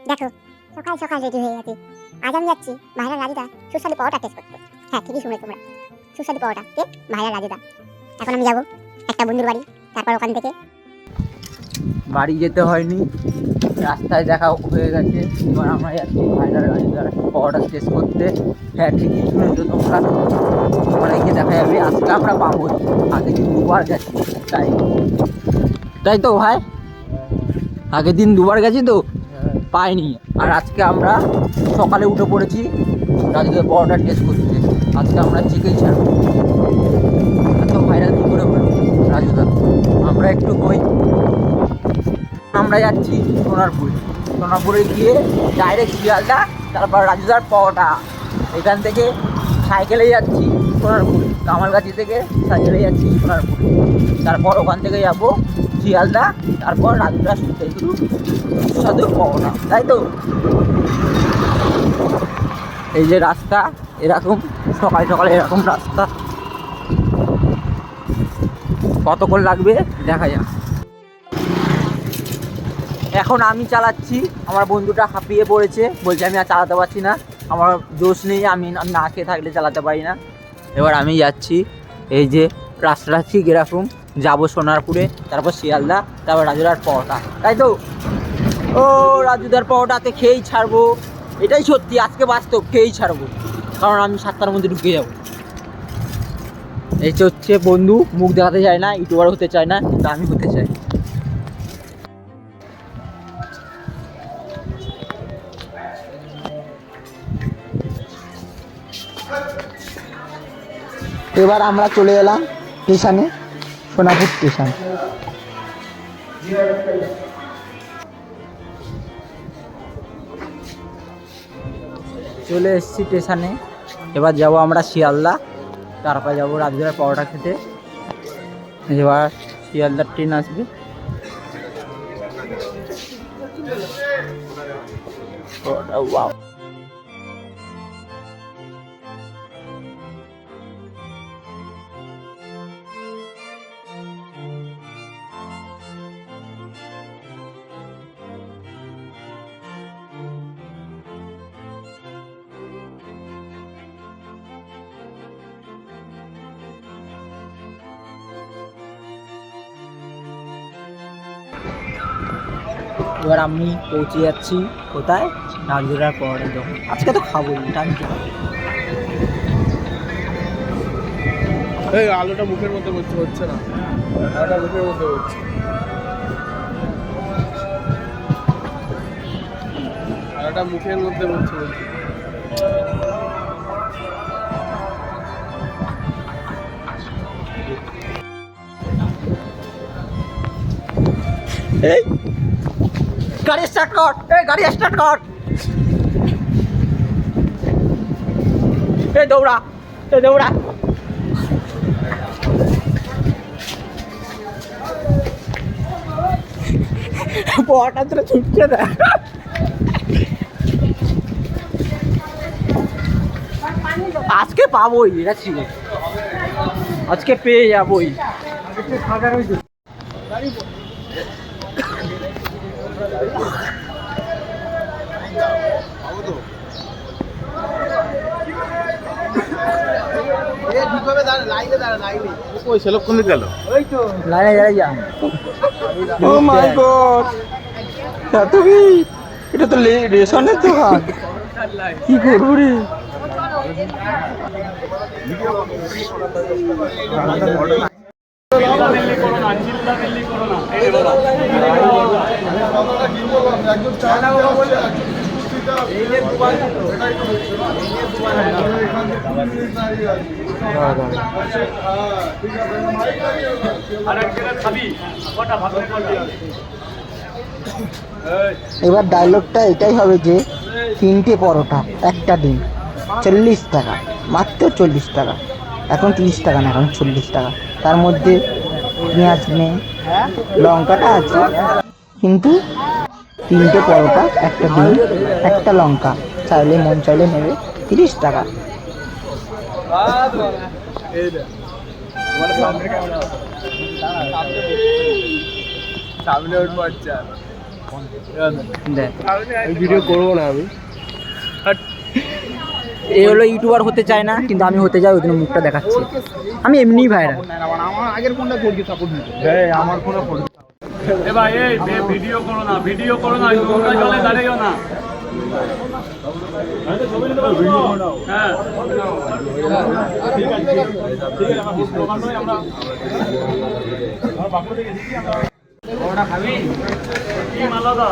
দেখো সকাল সকাল রেডি হয়ে গেছি। আজ আমি যাচ্ছি ভাইরাল রাজুদা সুস্বাদু পাওয়াটা টেস্ট করতে। হ্যাঁ ঠিকই শুনেছো তোমরা, সুস্বাদু পাওয়াটা কে ভাইরাল রাজুদা। এখন আমি যাবো একটা বন্ধুর বাড়ি, তারপর ওখান থেকে বাড়ি যেতে হয়নি, রাস্তায় দেখা হয়ে গেছে। এবার আমরা যাচ্ছি ভাইরাল রাজুদার পাওয়াটা টেস্ট করতে। হ্যাঁ ঠিকই শুনেছো তোমরা, অনেকে দেখা যাবে আজকে আমরা পাবো। আগের দিন দুবার গেছি, তাই তাই তো ভাই, আগের দিন দুবার গেছি তো পাইনি। আর আজকে আমরা সকালে উঠে পড়েছি রাজুদার পাওয়াটা টেস্ট করতে। আজকে আমরা চিকেন ছাড়বো। এত ভাইরাল কী করে হলো রাজুদা? আমরা একটু হই। আমরা যাচ্ছি সোনারপুরে গিয়ে ডাইরেক্ট শিয়ালদা, তারপর রাজুদার পাওয়াটা। এখান থেকে সাইকেলে যাচ্ছি সোনারপুর, কামালগাছি থেকে সাইকেলে যাচ্ছি সোনারপুর, তারপর ওখান থেকে যাবো শিয়ালদা, তারপর রাজুদার সুস্বাদু পাওয়াটা, তাই তো? এই যে রাস্তা, এরকম সকাল সকালে এরকম রাস্তা। কতক্ষণ লাগবে দেখা যাক। এখন আমি চালাচ্ছি, আমার বন্ধুটা হাঁপিয়ে পড়েছে, বলছে আমি আর চালাতে পারছি না, আমার জোশ নেই, আমি না খেয়ে থাকলে চালাতে পারি না। এবার আমি যাচ্ছি, এই যে রাস্তাটা ঠিক এরকম, যাবো সোনারপুরে, তারপর শিয়ালদা, তারপর রাজুদার পাওয়াটা, তাই তো? ও রাজুদার পাওয়াটাতে খেয়েই ছাড়বো, এটাই সত্যি, আজকে বাস্তব, খেয়েই ছাড়বো, কারণ আমি 7টার মধ্যে ঢুকে যাবো। এই হচ্ছে বন্ধু, মুখ দেখাতে চায় না, ইউটিউবার হতে চায় না, কিন্তু আমি হতে চাই। এবার আমরা চলে এলাম স্টেশনে, সোনাপুর স্টেশন। চলে এসেছি স্টেশনে, এবার যাব আমরা শিয়ালদা, তারপরে যাবো রাজুদার পাওয়াটা খেতে। এবার শিয়ালদার ট্রেন আসবে। ওয়াও, এবার আমি পৌঁছে যাচ্ছি কোথায়? রাজুদার পাওয়াটা যখন আজকে তো খাবোই, এটা আমি কি খাবো? এই আলুটা মুখের মধ্যে হচ্ছে না, আলুটা মুখের মধ্যে হচ্ছে, আলুটা মুখের মধ্যে হচ্ছে। এই গাড়ি স্টার্ট কর, এই গাড়ি স্টার্ট কর, এই দৌড়া, এই দৌড়া। পাওয়াটা তোরা ছুটছে না, আজকে পাবোই, এটা ছিল, আজকে পেয়ে যাবোই। সেলক্ষণ গেল, লাইনে যাই যা। ও মাই গড, তুমি এটা তো রেশনের দোকান, কি করবো রে? এবার ডায়লগটা এটাই হবে যে 3টে পরোটা, একটা ডিম, 40 টাকা, মাত্র 40 টাকা। এখন 30 টাকা না, এখন 40 টাকা। তার মধ্যে পেঁয়াজ নেই, লঙ্কাটা আছে, কিন্তু 3টে পরোটা, একটা ডিম, একটা লঙ্কা, চাইলে মন চাইলে নেবে, 30 টাকা। সামনে উঠবো, আচ্ছা দেখ ভিডিও করবো না আমি। এই হলো ইউটিউবার হতে চায় না, কিন্তু আমি হতে যাই, ওই জন্য মুখটা দেখাচ্ছি। আমি এমনিই ভাইরাল। আমার আগের ফোনটা করবি সাপোর্ট নিতে। হ্যাঁ আমার ফোনে করবি। এবার এই ভিডিও করো না, ভিডিও করো না, নোংরা জলে দাঁড়িয়েও না। হ্যাঁ ডিম আলাদা,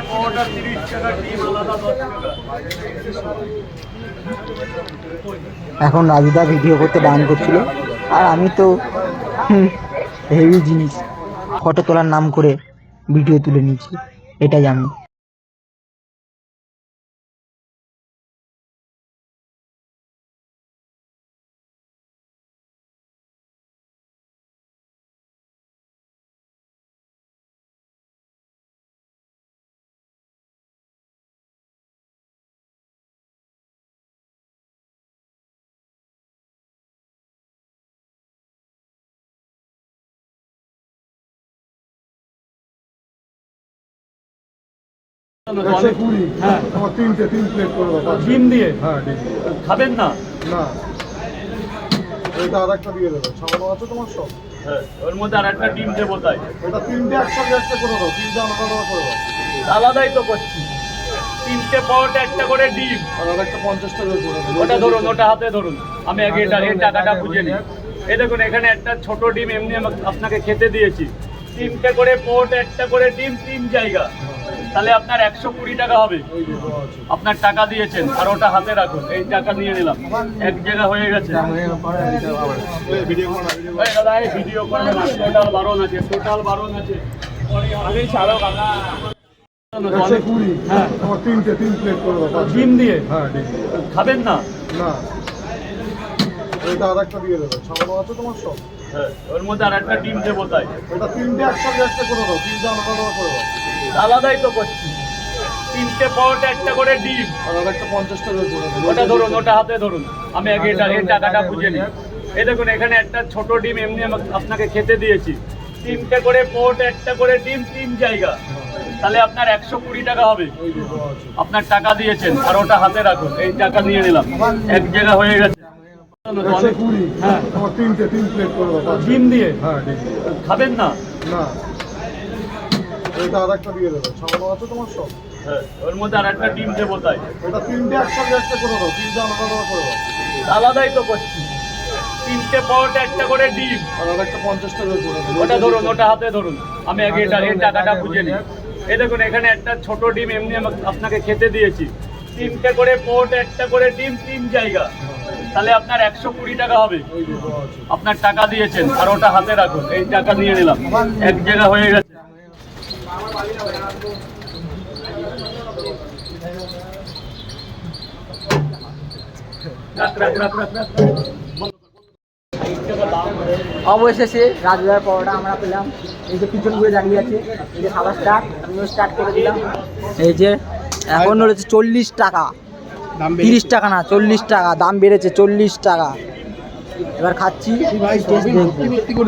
পাওয়াটা 30 টাকা, ডিম আলাদা 10 টাকা। এখন রাজুদা ভিডিও করতে বান করছিল, আর আমি তো হেভি জিনিস ফটো তোলার নাম করে ভিডিও তুলে নিয়েছি, এটাই আমি। হ্যাঁ আমার তিন প্লেট করে দাও। ডিম দিয়ে হ্যাঁ ডিম। খাবেন না? না এটা আর একটা দিয়ে দেবো। ছাড়ানো আছে তোমার সব? হ্যাঁ, ওর মধ্যে আর একটা ডিম দেবো তাই। এটা তিনটে একসঙ্গে একটা করে দাও, তিনটে আলাদা আলাদা করে দাও। আলাদাই তো করছি, 3টে পাওয়াটা একটা করে ডিম। আর একটা 50 টাকা করে দাও। ওটা ধরুন, ওটা হাতে ধরুন, আমি আগে এর টাকাটা বুঝে নিই। এই দেখুন এখানে একটা ছোট ডিম এমনি আপনাকে খেতে দিয়েছি, 3টে করে পোট, একটা করে ডিম, 3 জায়গা, তাহলে আপনার 120 টাকা হবে। আপনার টাকা দিয়েছেন, আর ওটা হাতে রাখুন, এই টাকা নিয়ে নিলাম, এক জায়গা হয়ে গেছে। এই দাদা এই ভিডিও করবেন না, টোটাল বারণ আছে, টোটাল বারণ আছে। আগে ছাড়ো কাকা। হ্যাঁ আমার তিন প্লেট করে দাও। ডিম দিয়ে হ্যাঁ ডিম। খাবেন না? না এটা আর একটা দিয়ে দেবো। ছাড়ানো আছে তোমার সব? হ্যাঁ, ওর মধ্যে আর একটা ডিম দেবো তাই। এটা তিনটে একসঙ্গে একটা করে দাও, তিনটে আলাদা আলাদা করে দাও। আলাদাই তো করছি, 3টে পাওয়াটা একটা করে ডিম। আর একটা 50 টাকা করে দাও। ওটা ধরুন, ওটা হাতে ধরুন, আমি আগে এর টাকাটা বুঝে নিই। এই দেখুন এখানে একটা ছোট ডিম এমনি আপনাকে খেতে দিয়েছি, 3টে করে পোট, একটা করে ডিম, 3 জায়গা, তাহলে আপনার 120 টাকা হবে। আপনার টাকা দিয়েছেন, আর ওটা হাতে রাখুন, এই টাকা নিয়ে নিলাম, এক জায়গা হয়ে গেছে। হ্যাঁ আমার তিন প্লেট করে দাও। ডিম দিয়ে হ্যাঁ ডিম। খাবেন না? না এটা আর একটা দিয়ে দেবো। ছাড়ানো আছে তোমার সব? হ্যাঁ, ওর মধ্যে আর একটা ডিম দেবো তাই। এটা তিনটে একসঙ্গে একটা করে দাও, তিনটে আলাদা আলাদা করে দাও। আলাদাই তো করছি, 3টে পাওয়াটা একটা করে ডিম। আর একটা 50 টাকা করে দাও। ওটা ধরুন, ওটা হাতে ধরুন, আমি আগে এর টাকাটা বুঝে নিই। এই দেখুন এখানে একটা ছোট ডিম এমনি আপনাকে খেতে দিয়েছি, 3টে করে পোট, একটা করে ডিম, 3 জায়গা, তাহলে আপনার 120 টাকা হবে। আপনার টাকা দিয়েছেন, আর ওটা হাতে রাখুন, এই টাকা নিয়ে নিলাম, এক জায়গা হয়ে গেছে। রাখ, রাখ, রাখ, রাখ, রাখ। অবশেষে রাজুদার পরোটা আমরা পেলাম। এই যে পিছন ঘুরে দাঁড়িয়ে আছে, এই যে খাবার স্টার্ট, আমিও স্টার্ট করে দিলাম। এই যে এখন রয়েছে 40 টাকা, 30 টাকা না 40 টাকা দাম বেড়েছে, 40 টাকা। এবার খাচ্ছি, টেস্ট দেখবো।